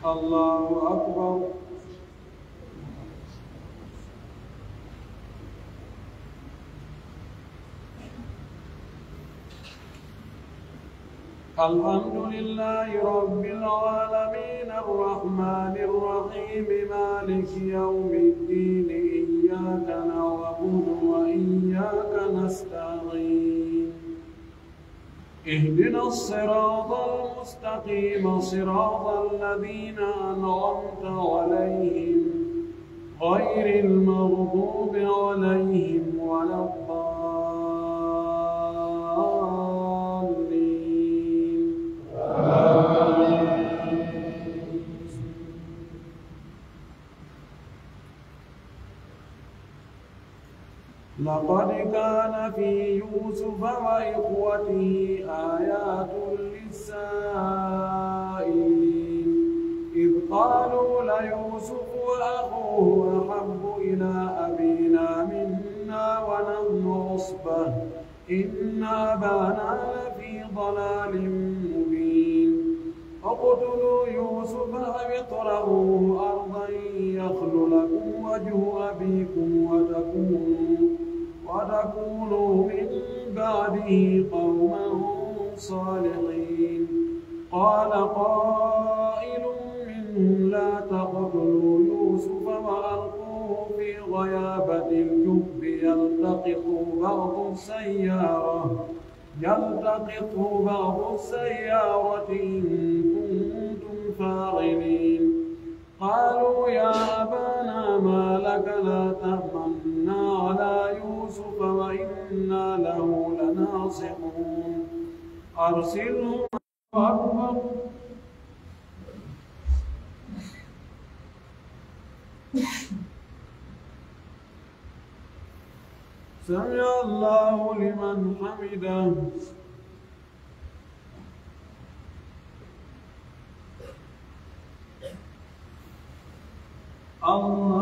الله أكبر. الحمد لله رب العالمين الرحمن الرحيم مالك يوم الدين إياك نعبد وإياك نستعين اهدنا الصراط المستقيم صراط الذين أنعمت عليهم غير المغضوب عليهم ولا الضالين. لقد كان في يوسف وإخوته آيات للسائلين إذ قالوا ليوسف وأخوه أحب إلى أبينا منا ونحن عصبة إن أبانا لفي ضلال مبين اقتلوا يوسف أو اطرحوه أرضا يخل لكم وجه أبيكم وتكونوا من بعده قوما صالحين. قال قائل منهم لا تقتلوا يوسف وألقوه في غيابة الجب يلتقطه بعض السيارة إن كنتم فاعلين. قالوا يا أبانا ما لك لا تأمنا على يوسف وإنا له لناصحون أرسله معنا. سمع الله لمن حمده. الله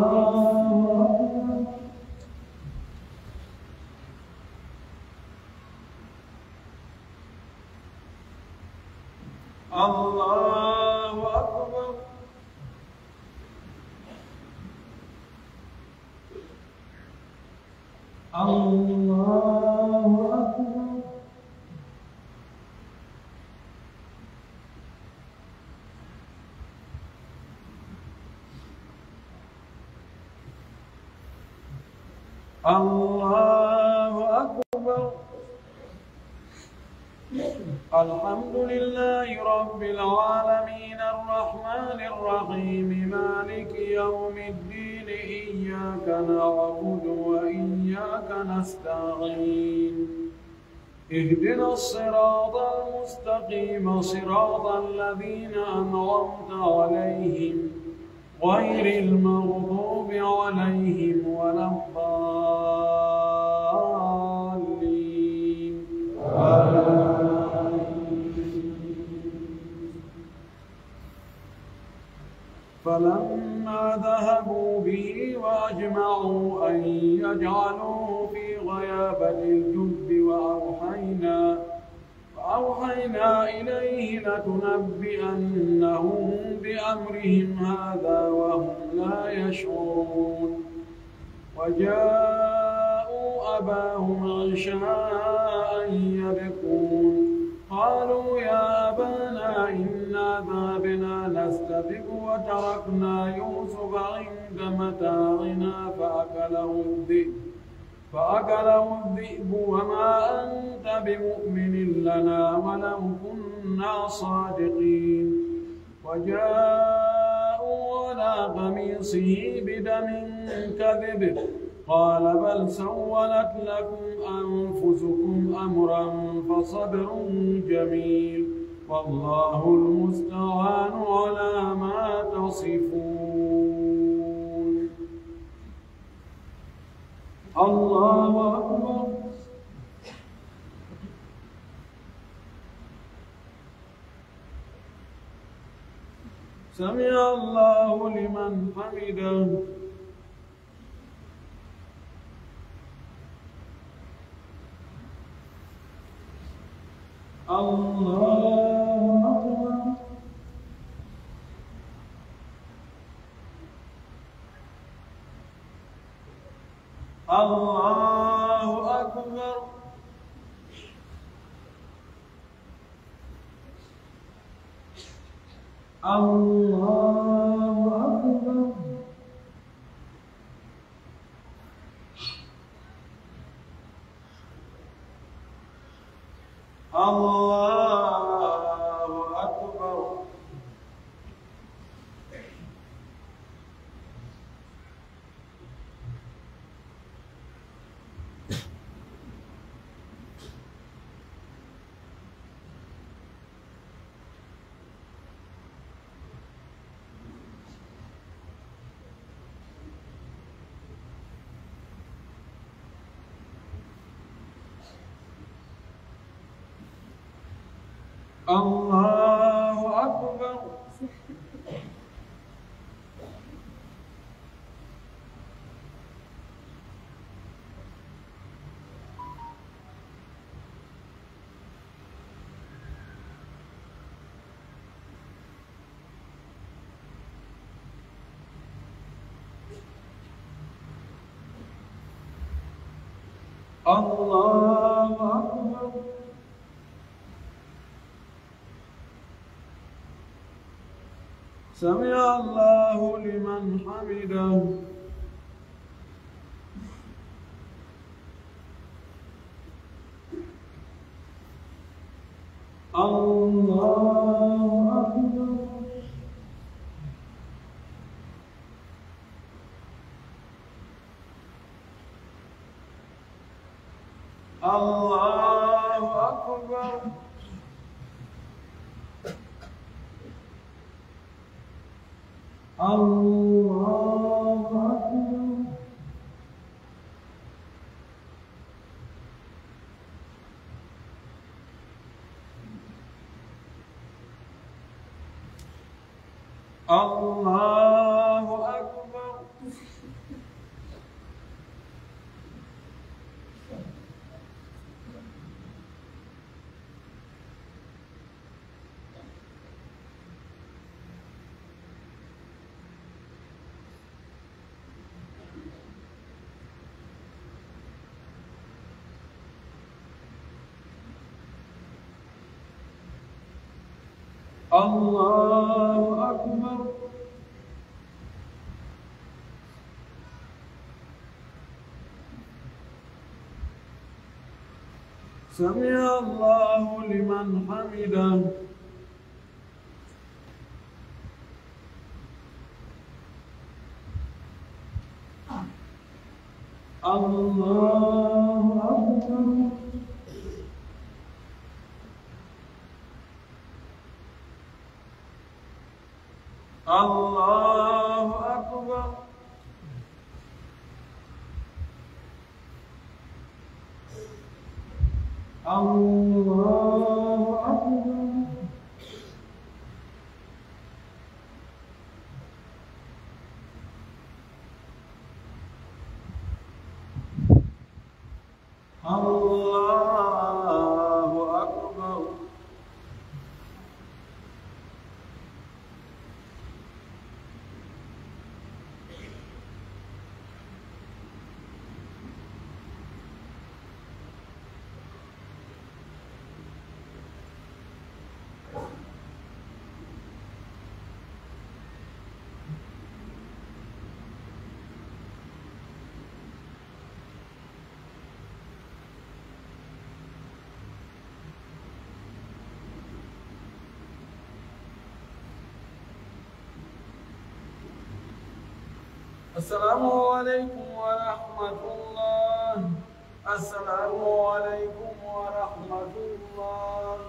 أكبر. الله أكبر. الله أكبر. الحمد لله رب العالمين الرحمن الرحيم مالك يوم الدين إياك نعبد وإياك نستعين اهدنا الصراط المستقيم صراط الذين أنعمت عليهم غير المغضوب عليهم ولا الضالين. فلما ذهبوا به وأجمعوا أن يجعلوه في غيابة الجب وأوحينا إليه لتنبئنهم بأمرهم هذا وهم لا يشعرون. وجاءوا أباهم عشاء يبكون قالوا يا أبانا إنا ذهبنا نستبق وتركنا يوسف عند متاعنا فأكله الذئب وما أنت بمؤمن لنا ولو كنا كنا صادقين. وجاءوا على قميصه بدم كذب قال بل سولت لكم أنفسكم أمرا فصبر جميل والله المستعان على ما تصفون. الله أكبر. سمع الله لمن حمده. الله أكبر. الله أكبر. الله أكبر. الله أكبر. الله أكبر. الله أكبر. سمع الله لمن حمده. الله أكبر. الله أكبر. الله أكبر. الله أكبر. الله أكبر. سمع الله لمن حمده. الله أكبر. الله أكبر. الله أكبر. الله أكبر. السلام عليكم ورحمة الله. السلام عليكم ورحمة الله.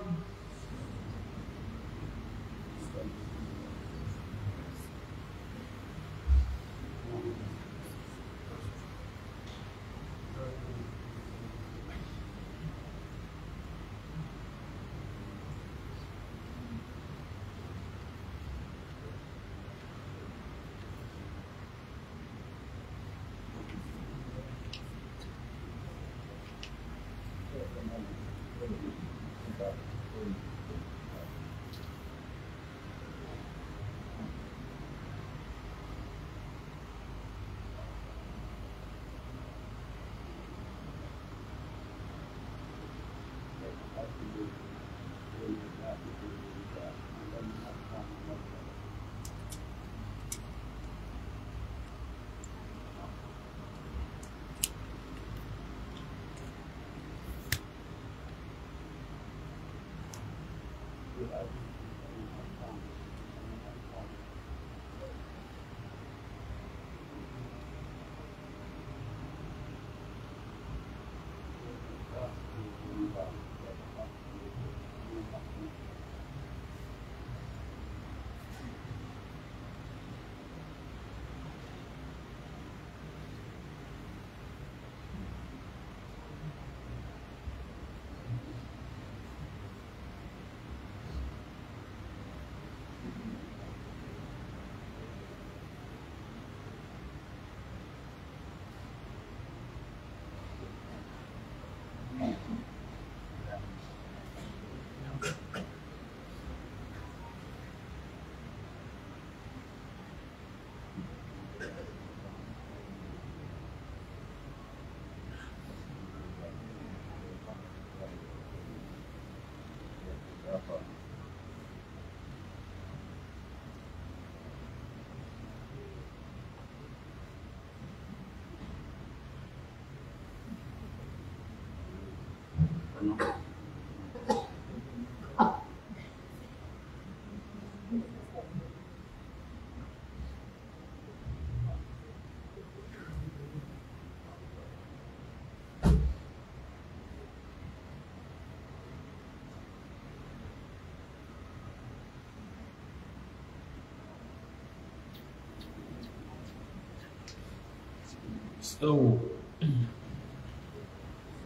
استووا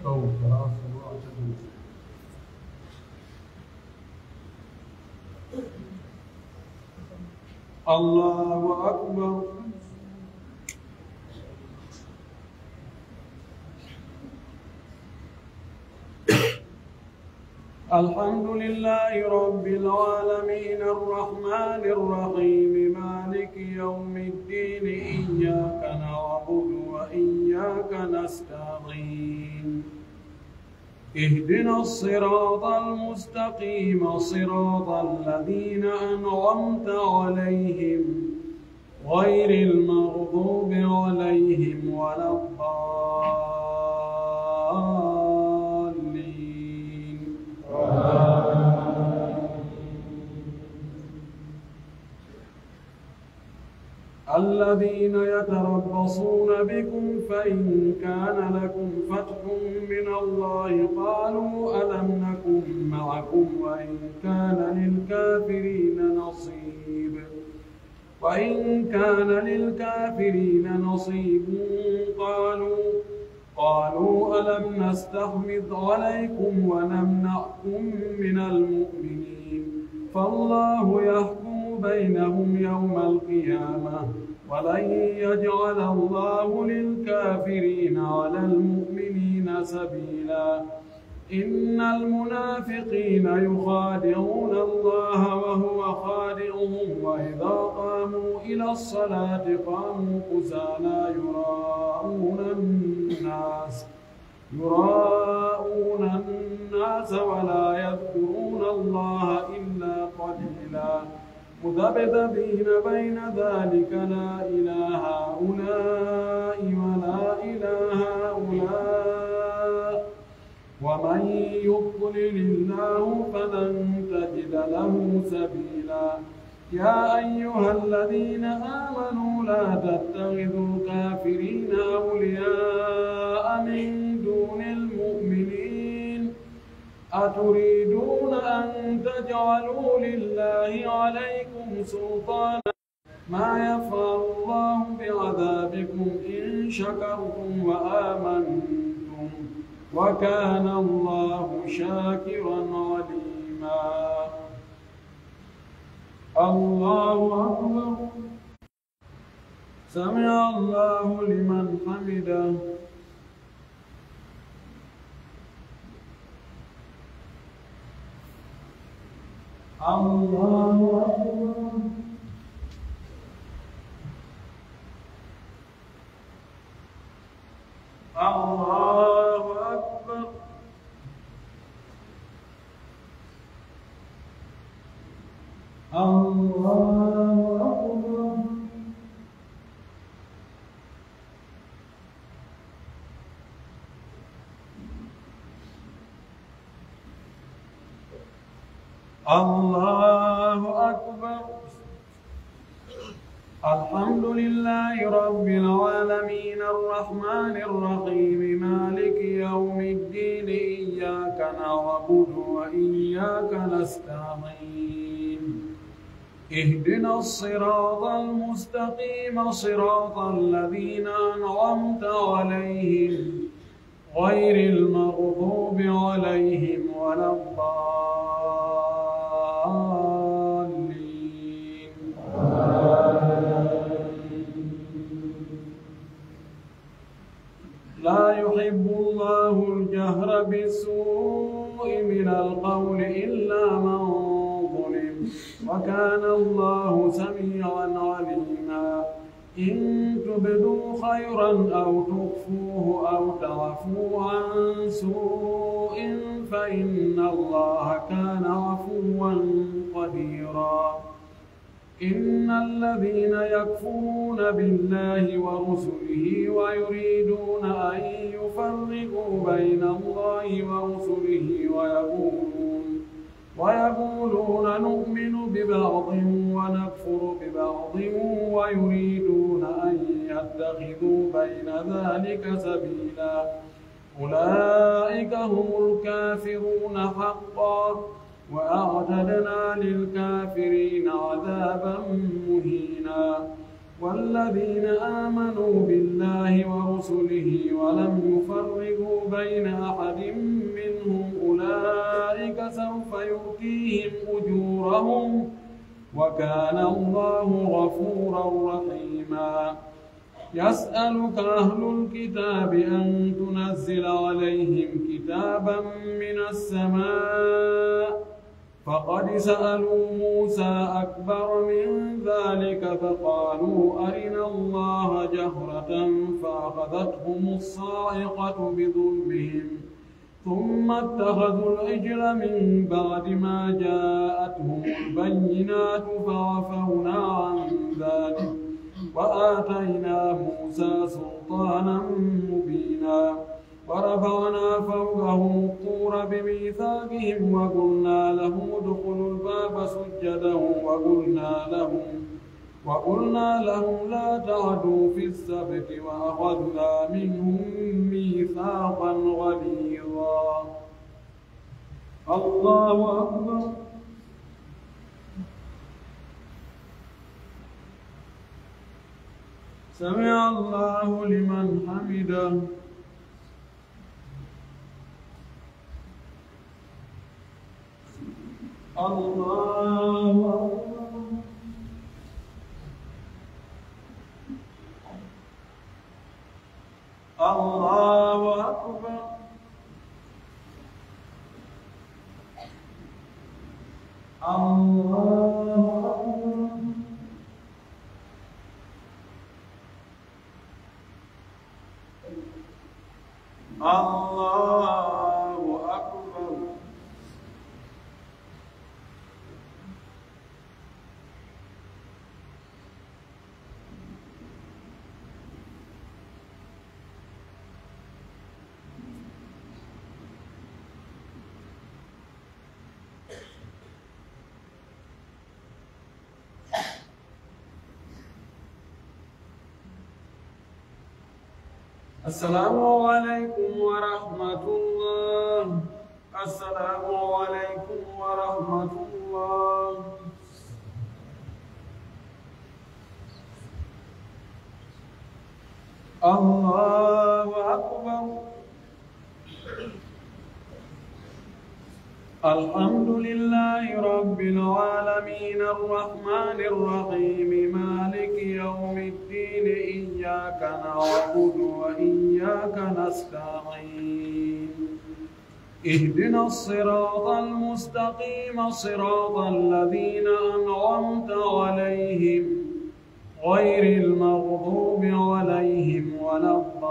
خلاص واعتدوا. الله أكبر. الحمد لله رب العالمين الرحمن الرحيم مالك يوم الدين إياك نعبد وإياك نستعين اهدنا الصراط المستقيم صراط الذين أنعمت عليهم غير المغضوب عليهم ولا الضالين. الذين يتربصون بكم فإن كان لكم فتح من الله قالوا ألم نكن معكم وإن كان للكافرين نصيب قالوا ألم نستحوذ عليكم ونمنعكم من المؤمنين فالله يحكم بينهم يوم القيامة ولن يجعل الله للكافرين على المؤمنين سبيلا. إن المنافقين يخادعون الله وهو خادعهم وإذا قاموا إلى الصلاة قاموا كسالى يراءون الناس ولا يذكرون الله إلا قليلا مذبذبين بين ذلك لا إلى هؤلاء ولا إلى هؤلاء ومن يضلل الله فلن تجد له سبيلا. يا أيها الذين آمنوا لا تتخذوا الكافرين أولياء من دون المؤمنين أتريدون أن تجعلوا لله عليكم سلطانا ما يفعل الله بعذابكم إن شكرتم وآمنتم وكان الله شاكرا عليما. الله أكبر. سمع الله لمن حمده. الله أكبر. الله أكبر. الله أكبر. الله أكبر. الحمد لله رب العالمين الرحمن الرحيم مالك يوم الدين إياك نعبد وإياك نستعين اهدنا الصراط المستقيم صراط الذين أنعمت عليهم غير المغضوب عليهم ولا الضالين. لا يحب الله الجهر بالسوء من القول إلا من ظلم وكان الله سميعا عليما. إن تبدوا خيرا أو تخفوه أو تعفوا عن سوء فإن الله كان عفوا قديرا. إن الذين يكفرون بالله ورسله ويريدون أن يفرقوا بين الله ورسله ويقولون نؤمن ببعض ونكفر ببعض ويريدون أن يتخذوا بين ذلك سبيلا أولئك هم الكافرون حقا وأعتدنا للكافرين عذابا مهينا. والذين آمنوا بالله ورسله ولم يفرقوا بين أحد منهم أولئك سوف يؤتيهم أجورهم وكان الله غفورا رحيما. يسألك أهل الكتاب أن تنزل عليهم كتابا من السماء فقد سألوا موسى أكبر من ذلك فقالوا أرنا الله جهرة فأخذتهم الصاعقة بظلمهم ثم اتخذوا العجل من بعد ما جاءتهم البينات فعفونا عن ذلك وآتينا موسى سلطانا مبينا. ورفعنا فوقهم الطور بميثاقهم وقلنا لهم ادخلوا الباب سجدا وقلنا لهم لا تعدوا في السبت وأخذنا منهم ميثاقا غليظا. الله أكبر. سمع الله لمن حمده. الله أكبر. الله أكبر. الله أكبر. الله أكبر. السلام عليكم ورحمة الله. السلام عليكم ورحمة الله. الله أكبر. الحمد لله رب العالمين الرحمن الرحيم مالك يوم الدين إياك نعبد وإياك نستعين اهدنا الصراط المستقيم صراط الذين أنعمت عليهم غير المغضوب عليهم ولا الضالين.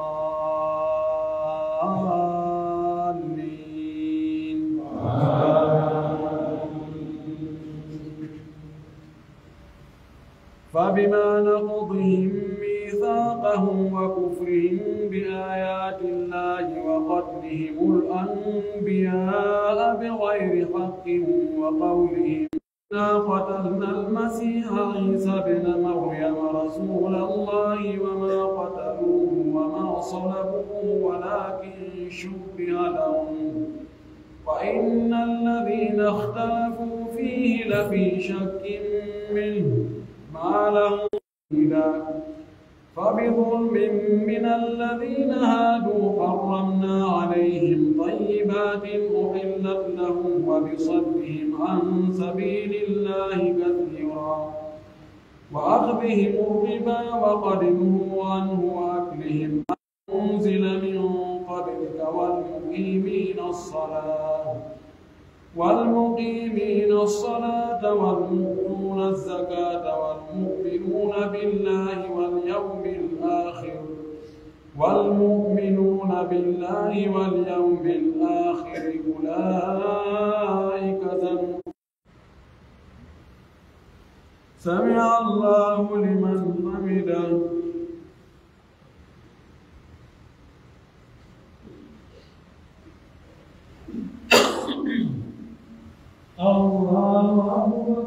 فبما نقضهم ميثاقهم وكفرهم بآيات الله وقتلهم الأنبياء بغير حق وقولهم إنا قتلنا المسيح عيسى ابن مريم رسول الله وما قتلوه وما صلبوه ولكن شبه لهم وإن الذين اختلفوا فيه لفي شك منه ما لهم إلا فبظلم من الذين هادوا حرمنا عليهم طيبات أحلت لهم وبصدهم عن سبيل الله كثيرا وأخذهم الربا وقد نهوا عنه وأكلهم ما أنزل من قبلك والمقيمين الصلاة والمؤتون الزكاة والمؤمنون بالله واليوم الآخر أولئك سمع الله لمن حمده. الله أكبر.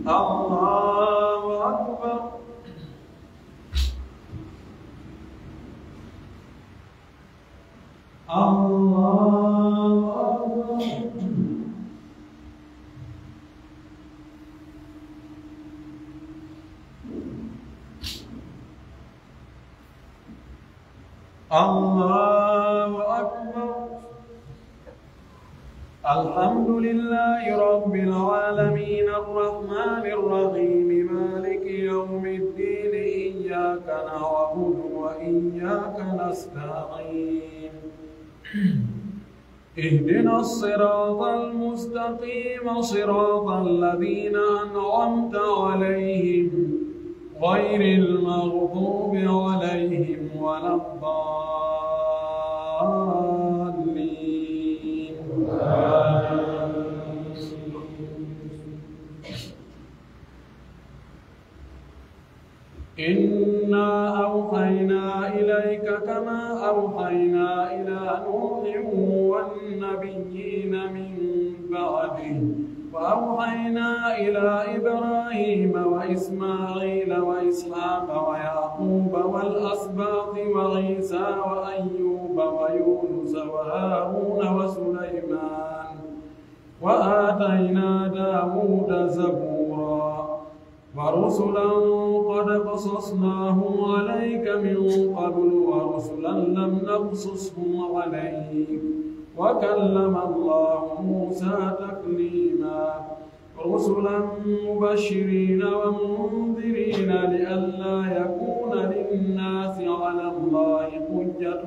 الله أكبر. الله أكبر. الله أكبر. الحمد لله رب العالمين الرحمن الرحيم مالك يوم الدين إياك نعبد وإياك نستعين اهدنا الصراط المستقيم صراط الذين أنعمت عليهم غير المغضوب عليهم ولا الضالين. إنا أوحينا إليك كما أوحينا إلى نوح والنبيين من بعده وأوحينا إلى إبراهيم وإسماعيل وإسحاق ويعقوب والأسباط وعيسى وأيوب ويونس وهارون وسليمان وآتينا داود زبورا ورسلا قد قصصناهم عليك من قبل ورسلا لم نقصصهم عليك وكلم الله موسى تكليما رسلا مبشرين ومنذرين لئلا يكون للناس على الله حجة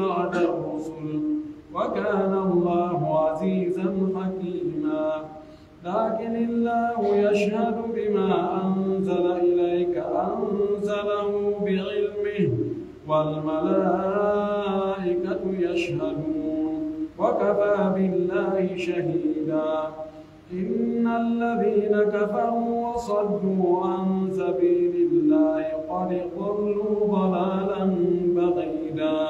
بعد الرسل وكان الله عزيزا حكيما لكن الله يشهد بما أنزل إليك أنزله بعلمه والملائكة يشهدون وكفى بالله شهيدا إن الذين كفروا وصدوا عن سبيل الله قد ضلوا ضلالا بعيدا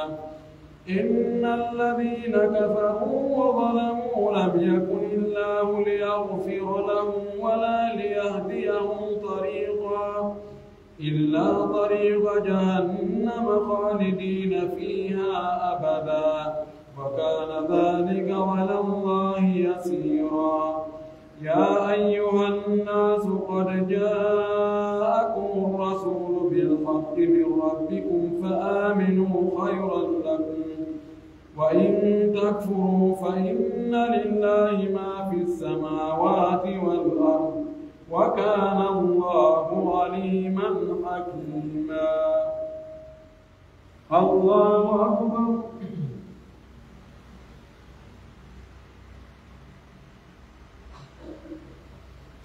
إن الذين كفروا وظلموا لم يكن الله ليغفر لهم ولا ليهديهم طريقا إلا طريق جهنم خالدين فيها أبدا وكان ذلك على الله يسيرا. يا أيها الناس قد جاءكم الرسول بالحق من ربكم فآمنوا خيرا لكم وإن تكفروا فإن لله ما في السماوات والأرض وكان الله عليما حكيما. الله أكبر.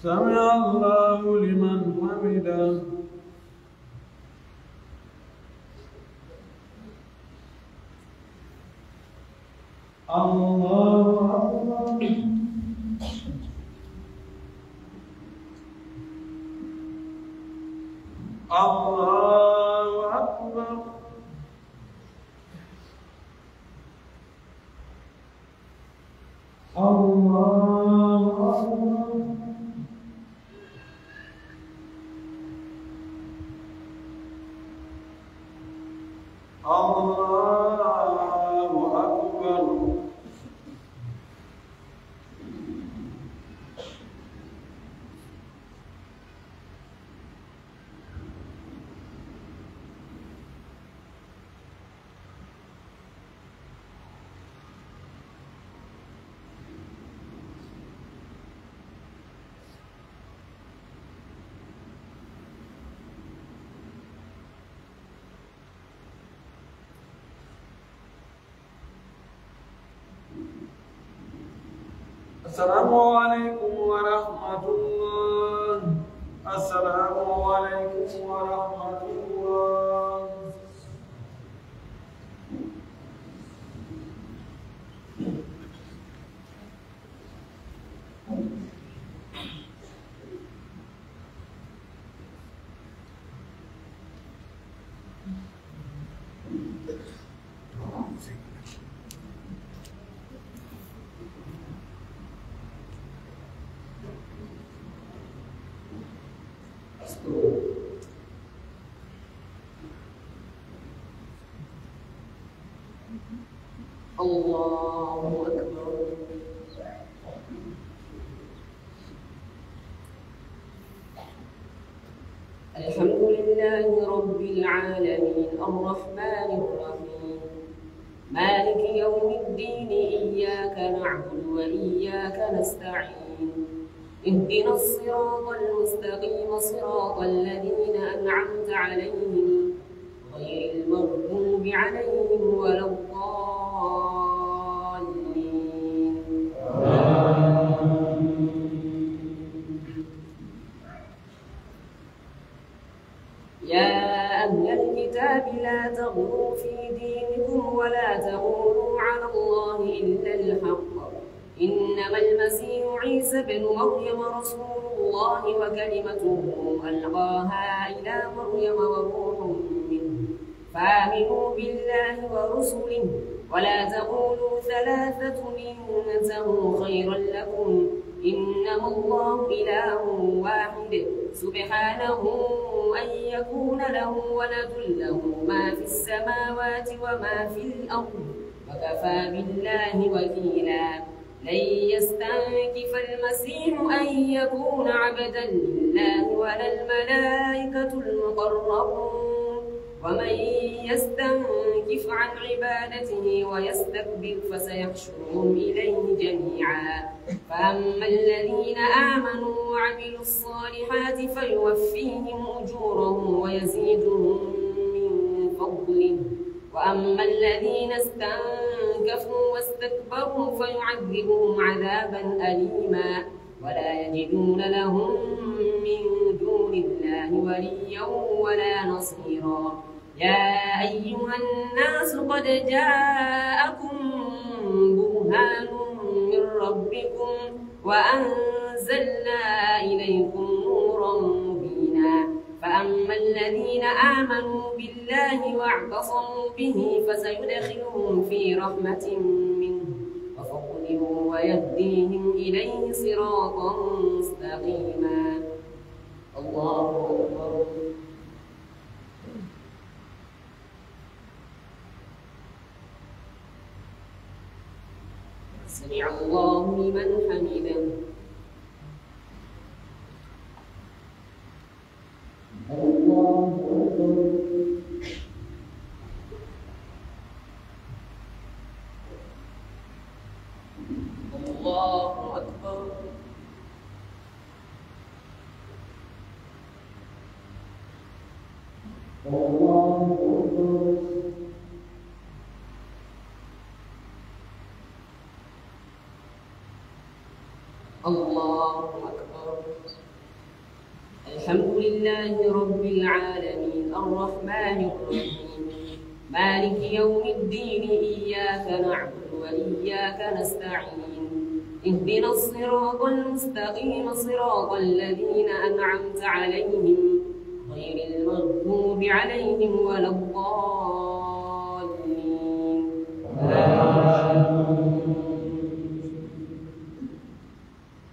سمع الله لمن حمده. الله أكبر. الله أكبر. الله أكبر. السلام عليكم ورحمة الله. السلام عليكم ورحمة الله. الله أكبر. الحمد لله رب العالمين الرحمن الرحيم مالك يوم الدين إياك نعبد وإياك نستعين اهدنا الصراط المستقيم صراط الذين أنعمت عليهم غير المغضوب عليهم ولا الضالين. يا أهل الكتاب لا تغلوا في دينكم ولا تقولوا على الله إلا الحق إنما المسيح عيسى بن مريم رسول الله وكلمته ألقاها إلى مريم وروح منه فآمنوا بالله ورسله ولا تقولوا ثلاثة انتهوا خيرا لكم إنما الله إله واحد سبحانه أن يكون له ولد له ما في السماوات وما في الأرض وكفى بالله وكيلا. لن يستنكف المسيح أن يكون عبدا لله ولا الملائكة المقربون ومن يستنكف عن عبادته ويستكبر فسيحشرهم إليه جميعا. فأما الذين آمنوا وعملوا الصالحات فيوفيهم أجورهم ويزيدهم من فضله وأما الذين استنكفوا واستكبروا فيعذبهم عذابا أليما ولا يجدون لهم من دون الله وليا ولا نصيرا. يا أيها الناس قد جاءكم برهان من ربكم وأنزلنا إليكم نورا مبينا فأما الذين آمنوا بالله واعتصموا به فسيدخلهم في رحمة منه وفضل ويهديهم إليه صراطا مستقيما. الله أكبر. سمع الله لمن حمده. الله أكبر. الله أكبر. الله أكبر. الله أكبر. الحمد لله رب العالمين الرحمن الرحيم مالك يوم الدين إياك نعبد وإياك نستعين اهدنا الصراط المستقيم صراط الذين أنعمت عليهم غير المغضوب عليهم ولا الضالين.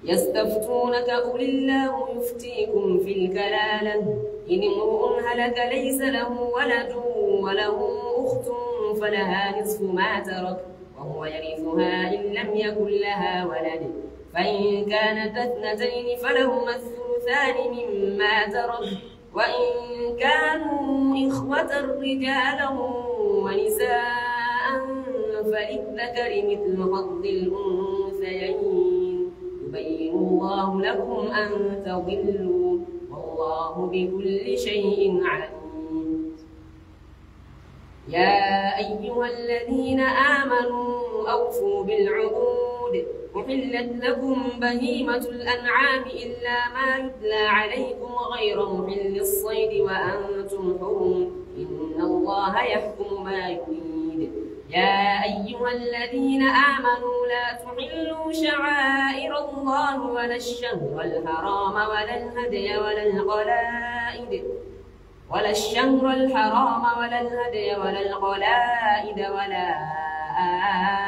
يستفتونك قل الله يفتيكم في الكلالة إن امرؤ هلك ليس له ولد وله أخت فلها نصف ما ترك وهو يرثها إن لم يكن لها ولد فإن كانت اثنتين فلهما الثلثان مما ترك وإن كانوا إخوة رجالا ونساء فللذكر مثل حظ الأنثيين يبين الله لكم أن تضلوا والله بكل شيء عليم. يا أيها الذين آمنوا أوفوا بالعقود أحلت لكم بهيمة الأنعام إلا ما يتلى عليكم غير محل الصيد وأنتم حرم إن الله يحكم ما يريد. يا أيها الذين آمنوا لا تحلوا شعائر الله ولا الشهر الحرام ولا الهدي ولا القلائد ولا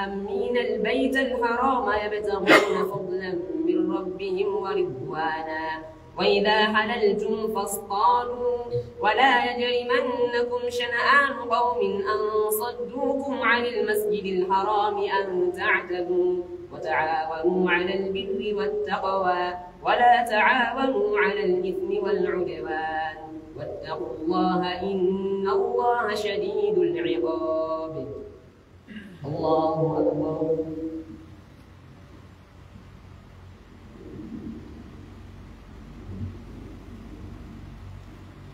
آمين البيت الحرام يبتغون فضلا من ربهم ورضوانا وإذا حللتم فاصطادوا ولا يجرمنكم شنآن قوم أن صدوكم عن المسجد الحرام أن تعتدوا وتعاونوا على البر والتقوى ولا تعاونوا على الإثم والعدوان واتقوا الله إن الله شديد العقاب. الله أكبر.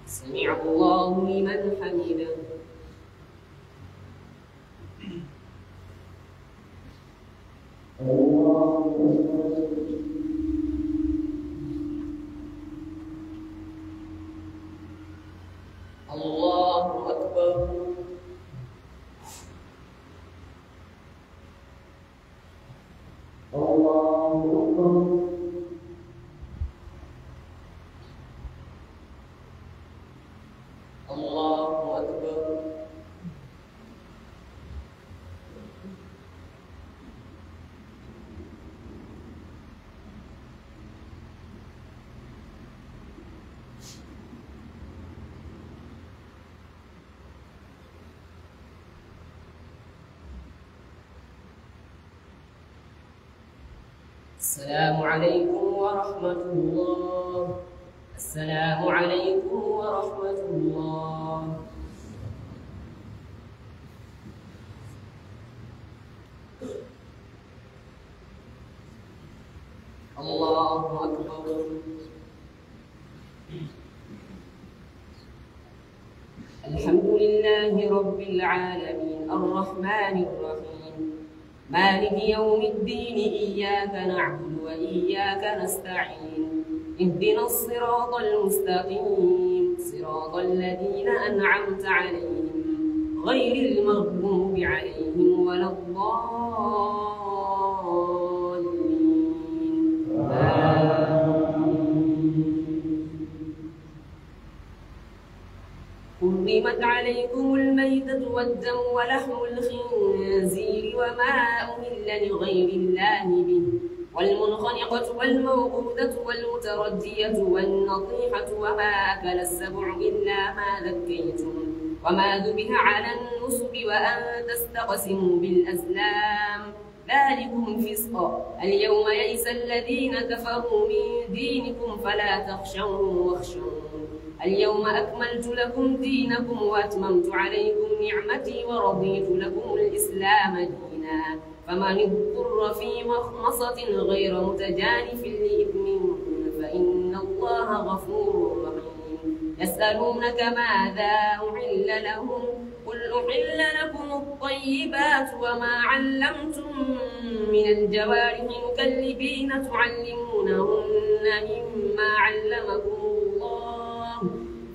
سمع الله لمن حمده. الله أكبر. الله أكبر. الله أكبر. الله أكبر. السلام عليكم ورحمة الله. السلام عليكم ورحمة الله. الله أكبر. الحمد لله رب العالمين الرحمن الرحيم مالك يوم الدين إياك نعبد وإياك نستعين اهدنا الصراط المستقيم صراط الذين أنعمت عليهم غير المغضوب عليهم ولا الضالين. حرمت عليكم الميتة والدم ولحم الخنزير وما أهل لغير الله به والمنخنقة والموقوذة والمتردية والنطيحة وما أكل السبع إلا ما ذكيتم وما ذبح على النصب وأن تستقسموا بالأزلام ذلكم فسق. اليوم يئس الذين كفروا من دينكم فلا تخشوهم واخشون. اليوم أكملت لكم دينكم وأتممت عليكم نعمتي ورضيت لكم الإسلام دينا فمن اضطر في مخمصة غير متجانف لإثم فإن الله غفور رحيم. يسألونك ماذا أحل لهم قل أحل لكم الطيبات وما علمتم من الجوارح مكلبين تعلمونهن مما علمكم الله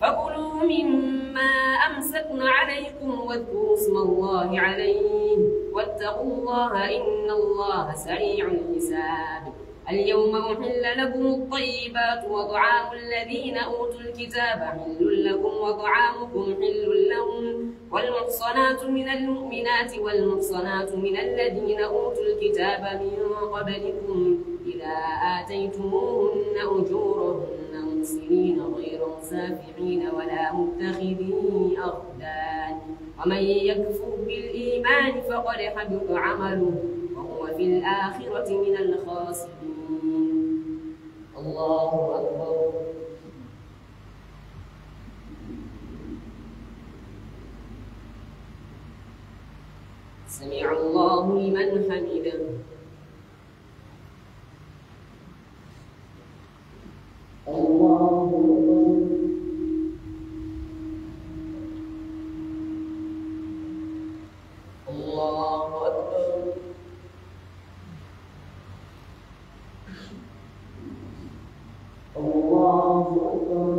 فكلوا مما أمسكن عليكم واذكروا اسم الله عليه واتقوا الله إن الله سريع الحساب. اليوم أحل لكم الطيبات وطعام الذين أوتوا الكتاب حل لكم وطعامكم حل لهم والمحصنات من المؤمنات والمحصنات من الذين أوتوا الكتاب من قبلكم إذا آتيتموهن أجورهن محصنين غير مسافحين ولا متخذي أخدان ومن يكفر بالإيمان فقد حبط عمله وهو في الآخرة من الخاسرين. الله أكبر. سمع الله لمن حمده. الله أكبر. الله أكبر. الله أكبر.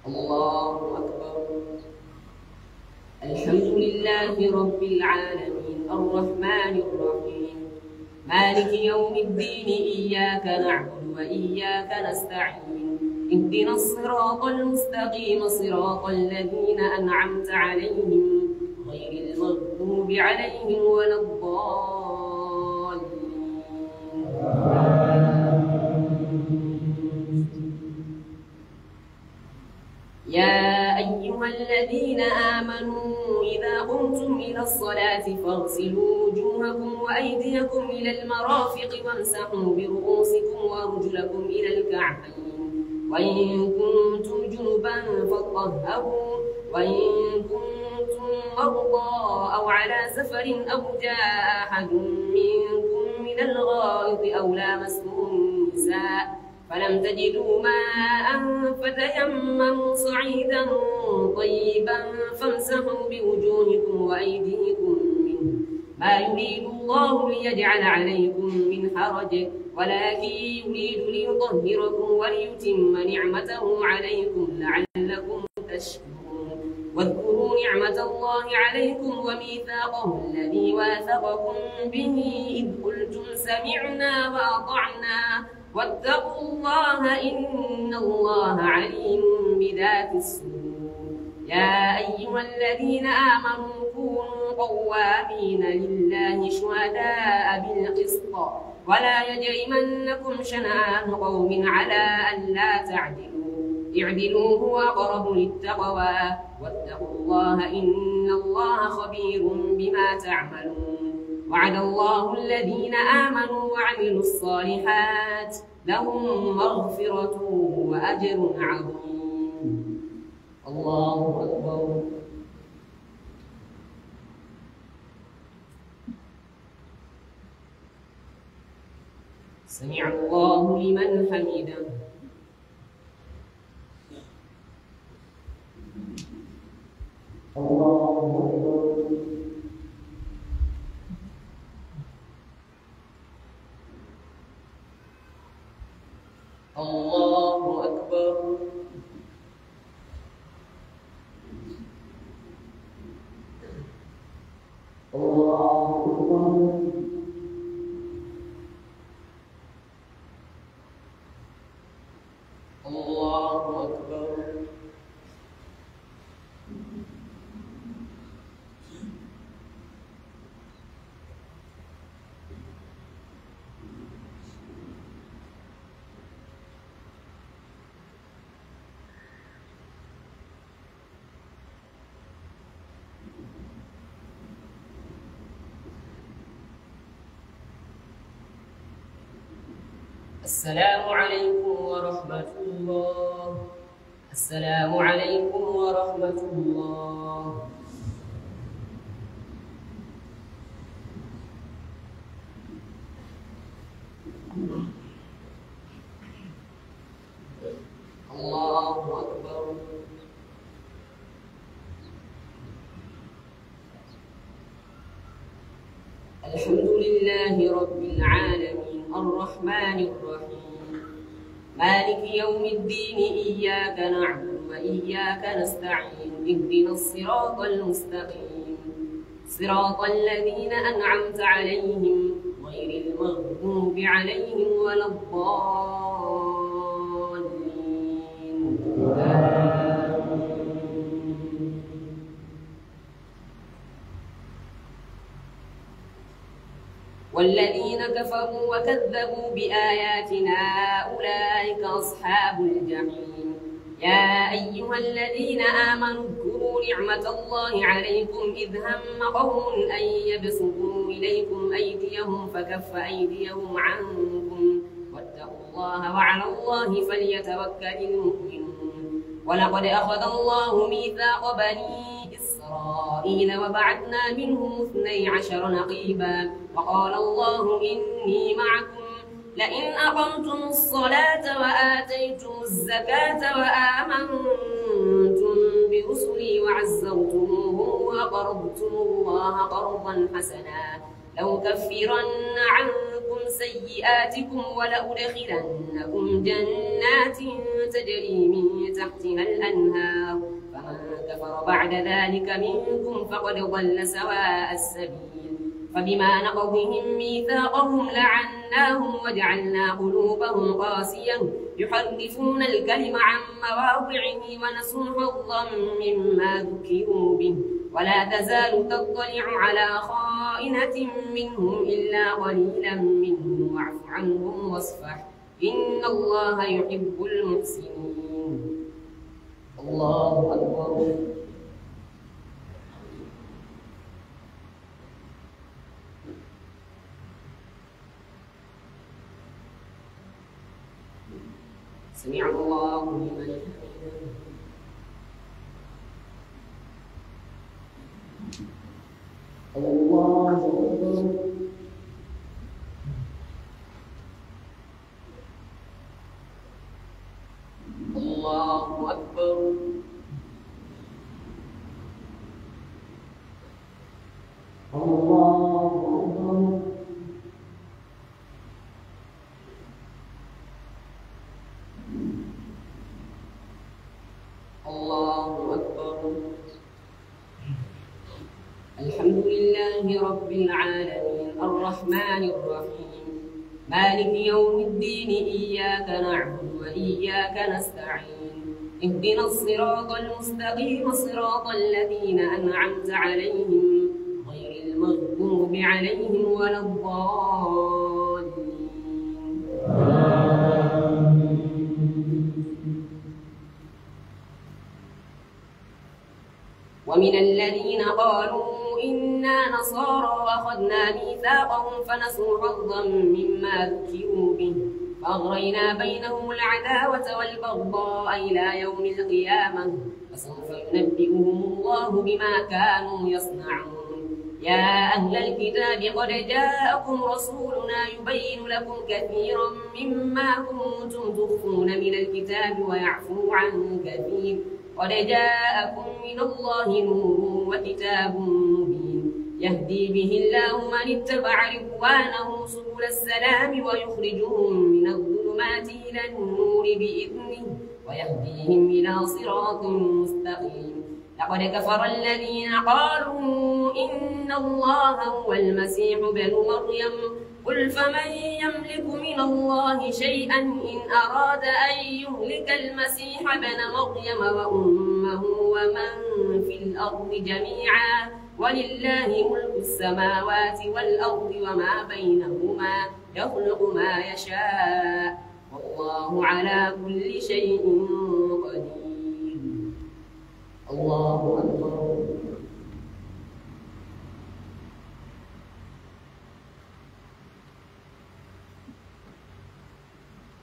الله أكبر. الحمد لله رب العالمين الرحمن الرحيم مالك يوم الدين إياك نعبد وإياك نستعين اهدنا الصراط المستقيم صراط الذين أنعمت عليهم غير المغضوب عليهم ولا الضالين. يا أيها الذين آمنوا إذا قمتم إلى الصلاة فاغسلوا وجوهكم وأيديكم إلى المرافق وامسحوا برؤوسكم وأرجلكم إلى الكعبين وإن كنتم جنبا فاطهروا وإن كنتم مرضى أو على سفر أو جاء أحد منكم من الغائط أو لامستم النساء فلم تجدوا ماء فتيمموا صعيدا طيبا فامسحوا بوجوهكم وأيديكم منه ما يريد الله ليجعل عليكم من حرج ولكن يريد ليطهركم وليتم نعمته عليكم لعلكم تشكرون. واذكروا نعمة الله عليكم وميثاقه الذي واثقكم به إذ قلتم سمعنا وأطعنا واتقوا الله إن الله عليم بذات الصدور. يا أيها الذين آمنوا كونوا قوامين لله شهداء بالقسط ولا يجرمنكم شنآن قوم على ألا تعدلوا اعدلوا هو أقرب للتقوى واتقوا الله إن الله خبير بما تعملون. وعد الله الذين آمنوا وعملوا الصالحات لهم مغفرة وأجر عظيم. الله أكبر. سمع الله لمن حمده. الله أكبر. الله أكبر. الله أكبر. الله أكبر. السلام عليكم ورحمة الله. السلام عليكم ورحمة الله. الله أكبر. الحمد لله رب العالمين الرحمن الرحيم مالك يوم الدين إياك نعبد وإياك نستعين اهدنا الصراط المستقيم صراط الذين أنعمت عليهم غير المغضوب عليهم ولا الضالين. والذين كفروا وكذبوا بآياتنا أولئك أصحاب الجحيم. يا أيها الذين آمنوا اذكروا نعمة الله عليكم إذ هم قوم أن يبسطوا إليكم أيديهم فكف أيديهم عنكم واتقوا الله وعلى الله فليتوكل المؤمنون. ولقد أخذ الله ميثاق بني إسرائيل وبعثنا منهم 12 نقيبا وقال الله إني معكم لئن أقمتم الصلاة وآتيتم الزكاة وآمنتم برسلي وعزرتموهم وقرضتم الله قرضا حسنا لأكفرن عنكم سيئاتكم ولأدخلنكم جنات تجري من تحتها الأنهار فمن كفر بعد ذلك منكم فقد ضل سواء السبيل. فبما نقضهم ميثاقهم لعناهم وجعلنا قلوبهم قاسية يحرفون الكلم عن مواضعه ونسوا حظا مما ذكروا به ولا تزال تطلع على خائنة منهم إلا قليلا منهم واعف عنهم واصفح إن الله يحب المحسنين. الله أكبر. سمع الله لمن حمده. الله أكبر. الله أكبر. الله أكبر. الله أكبر. الحمد لله رب العالمين الرحمن الرحيم مالك يوم الدين إياك نعبد وإياك نستعين اهدنا الصراط المستقيم صراط الذين أنعمت عليهم غير المغضوب عليهم ولا الضالين. ومن الذين قالوا إنا نصارى أخذنا ميثاقهم فنسوا حظا مما ذكروا به فأغرينا بينهم العداوة والبغضاء إلى يوم القيامة فسوف ينبئهم الله بما كانوا يصنعون. يا أهل الكتاب قد جاءكم رسولنا يبين لكم كثيرا مما كنتم تخفون من الكتاب ويعفو عن كثير قد جاءكم من الله نور وكتاب مبين يهدي به الله من اتبع رضوانه سبل السلام ويخرجهم من الظلمات إلى النور بإذنه ويهديهم إلى صراط مستقيم. لقد كفر الذين قالوا إن الله هو المسيح ابن مريم قل فمن يملك من الله شيئا إن أراد أن يهلك المسيح ابن مريم وأمه ومن في الأرض جميعا ولله ملك السماوات والأرض وما بينهما يخلق ما يشاء والله على كل شيء قدير. الله أكبر.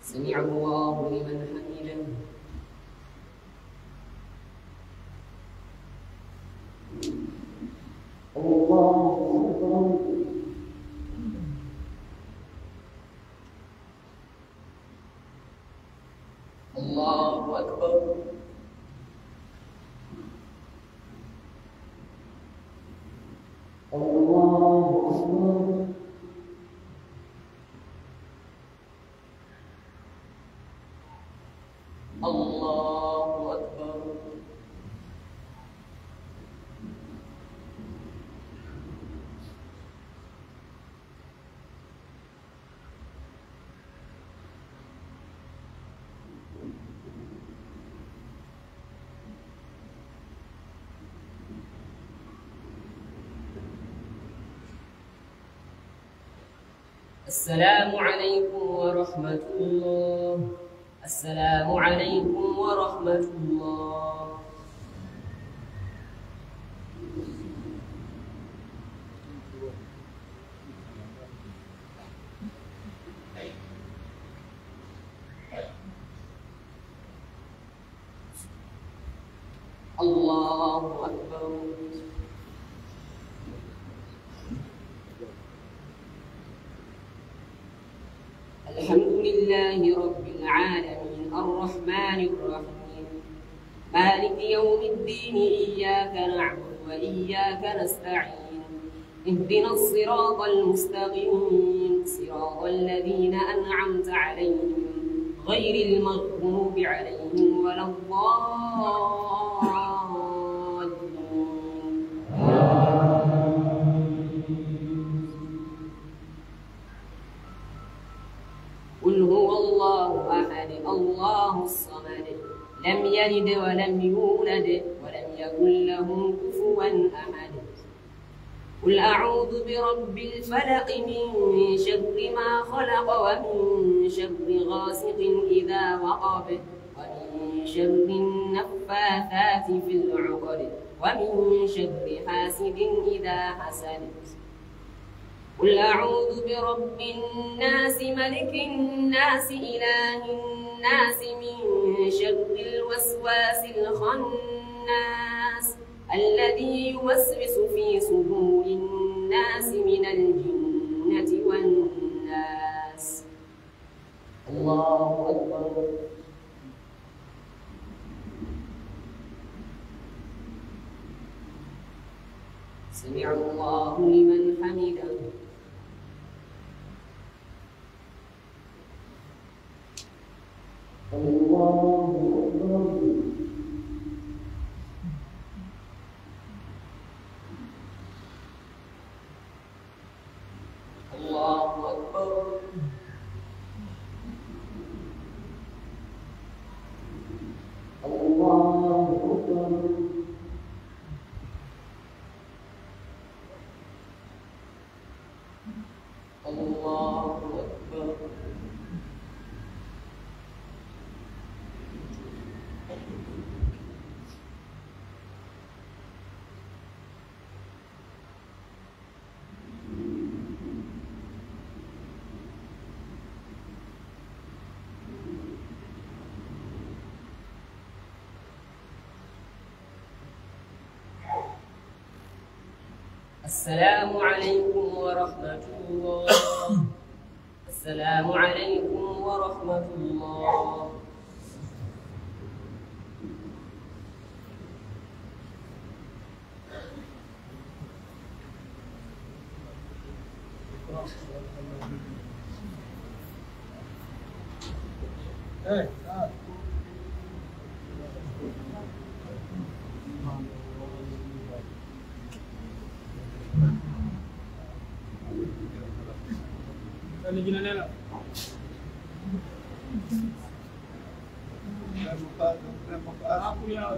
سمع الله لمن حمده. الله أكبر. الله أكبر. الله أكبر. الله أكبر. السلام عليكم ورحمة الله. السلام عليكم ورحمة الله. الله أكبر. الحمد لله رب العالمين الرحمن الرحيم مالك يوم الدين إياك نعبد وإياك نستعين اهدنا الصراط المستقيم صراط الذين أنعمت عليهم غير المغضوب عليهم ولا الضالين. قل هو الله أحد الله الصمد لم يلد ولم يولد ولم يكن له كفوا أحد. قل أعوذ برب الفلق من شر ما خلق ومن شر غاسق إذا وقب ومن شر النفاثات في العقد ومن شر حاسد إذا حسد. قل أعوذ برب الناس ملك الناس إله الناس من شر الوسواس الخناس الذي يوسوس في صدور الناس من الجنة والناس. الله أكبر. سمع الله لمن حمده. الله أكبر. الله أكبر. الله أكبر. الله أكبر. السلام عليكم ورحمة الله. السلام عليكم ورحمة الله. lagi na nela. Aku yang